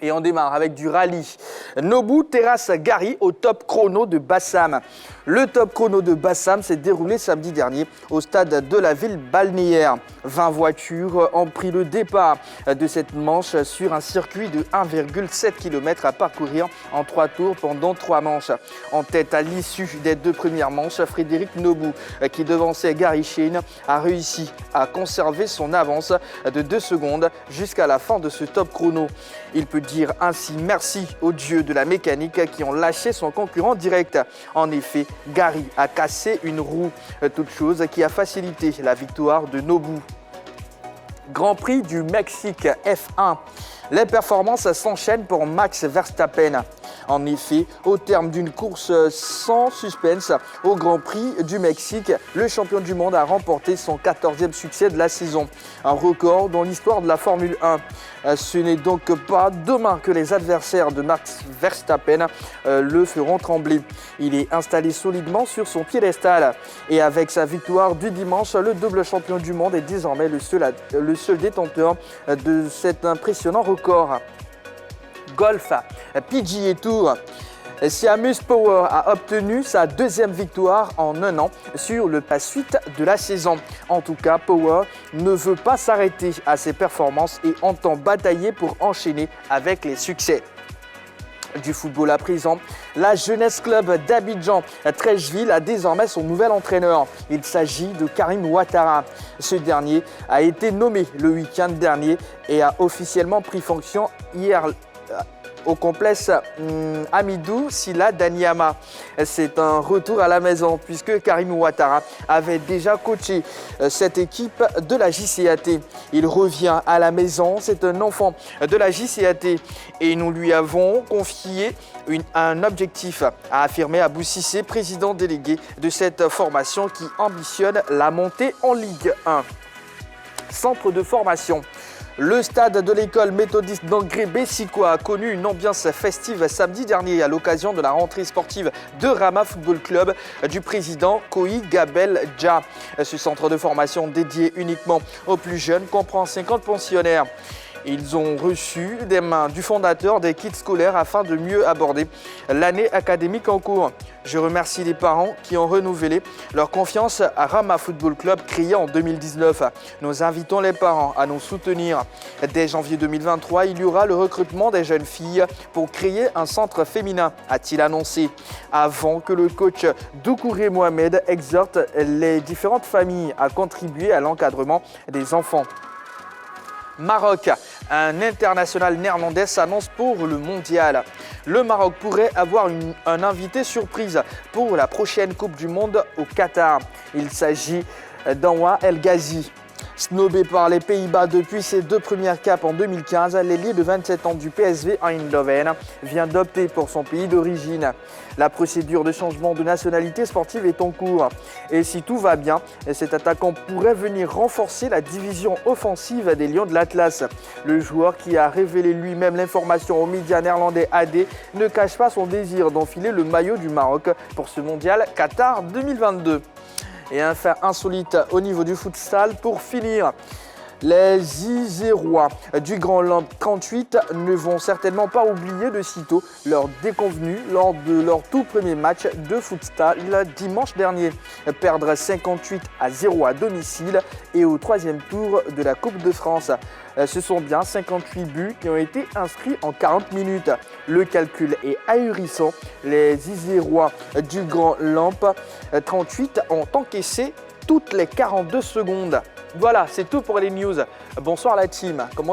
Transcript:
Et on démarre avec du rallye. Nobu terrasse Gary au top chrono de Bassam. Le top chrono de Bassam s'est déroulé samedi dernier au stade de la ville balnéaire. 20 voitures ont pris le départ de cette manche sur un circuit de 1,7 km à parcourir en 3 tours pendant 3 manches. En tête à l'issue des 2 premières manches, Frédéric Nobu, qui devançait Gary Shane, a réussi à conserver son avance de 2 secondes jusqu'à la fin de ce top chrono. Il peut dire ainsi merci aux dieux de la mécanique qui ont lâché son concurrent direct. En effet, Gary a cassé une roue, toute chose qui a facilité la victoire de Nobu. Grand Prix du Mexique F1. Les performances s'enchaînent pour Max Verstappen. En effet, au terme d'une course sans suspense au Grand Prix du Mexique, le champion du monde a remporté son 14e succès de la saison. Un record dans l'histoire de la Formule 1. Ce n'est donc pas demain que les adversaires de Max Verstappen le feront trembler. Il est installé solidement sur son piédestal. Et avec sa victoire du dimanche, le double champion du monde est désormais le seul détenteur de cet impressionnant record. Golf, PGA Tour. Seamus Power a obtenu sa 2e victoire en 1 an sur le pass 8 de la saison. En tout cas, Power ne veut pas s'arrêter à ses performances et entend batailler pour enchaîner avec les succès. Du football à présent, la Jeunesse Club d'Abidjan, Trècheville, a désormais son nouvel entraîneur. Il s'agit de Karim Ouattara. Ce dernier a été nommé le week-end dernier et a officiellement pris fonction hier au complexe Amidou Sila Danyama. C'est un retour à la maison puisque Karim Ouattara avait déjà coaché cette équipe de la JCAT. Il revient à la maison, c'est un enfant de la JCAT et nous lui avons confié un objectif, a affirmé Abou Cissé, président délégué de cette formation qui ambitionne la montée en Ligue 1. Centre de formation. Le stade de l'école méthodiste d'Angré-Bessiko a connu une ambiance festive samedi dernier à l'occasion de la rentrée sportive de Rama Football Club du président Kohi Gabel Dja. Ce centre de formation dédié uniquement aux plus jeunes comprend 50 pensionnaires. Ils ont reçu des mains du fondateur des kits scolaires afin de mieux aborder l'année académique en cours. Je remercie les parents qui ont renouvelé leur confiance à Rama Football Club créé en 2019. Nous invitons les parents à nous soutenir. Dès janvier 2023, il y aura le recrutement des jeunes filles pour créer un centre féminin, a-t-il annoncé, avant que le coach Doucouré Mohamed exhorte les différentes familles à contribuer à l'encadrement des enfants. Maroc, un international néerlandais s'annonce pour le mondial. Le Maroc pourrait avoir un invité surprise pour la prochaine Coupe du Monde au Qatar. Il s'agit d'Anwar El Ghazi. Snobé par les Pays-Bas depuis ses 2 premières capes en 2015, l'ailier de 27 ans du PSV Eindhoven vient d'opter pour son pays d'origine. La procédure de changement de nationalité sportive est en cours. Et si tout va bien, cet attaquant pourrait venir renforcer la division offensive des Lions de l'Atlas. Le joueur qui a révélé lui-même l'information aux médias néerlandais AD ne cache pas son désir d'enfiler le maillot du Maroc pour ce mondial Qatar 2022. Et un fait insolite au niveau du futsal pour finir. Les Isérois du Grand Lamp 38 ne vont certainement pas oublier de sitôt leur déconvenue lors de leur tout premier match de futsal dimanche dernier. Perdre 58-0 à domicile et au 3e tour de la Coupe de France. Ce sont bien 58 buts qui ont été inscrits en 40 minutes. Le calcul est ahurissant. Les Isérois du Grand Lamp 38 ont encaissé toutes les 42 secondes. Voilà, c'est tout pour les news. Bonsoir la team. Comment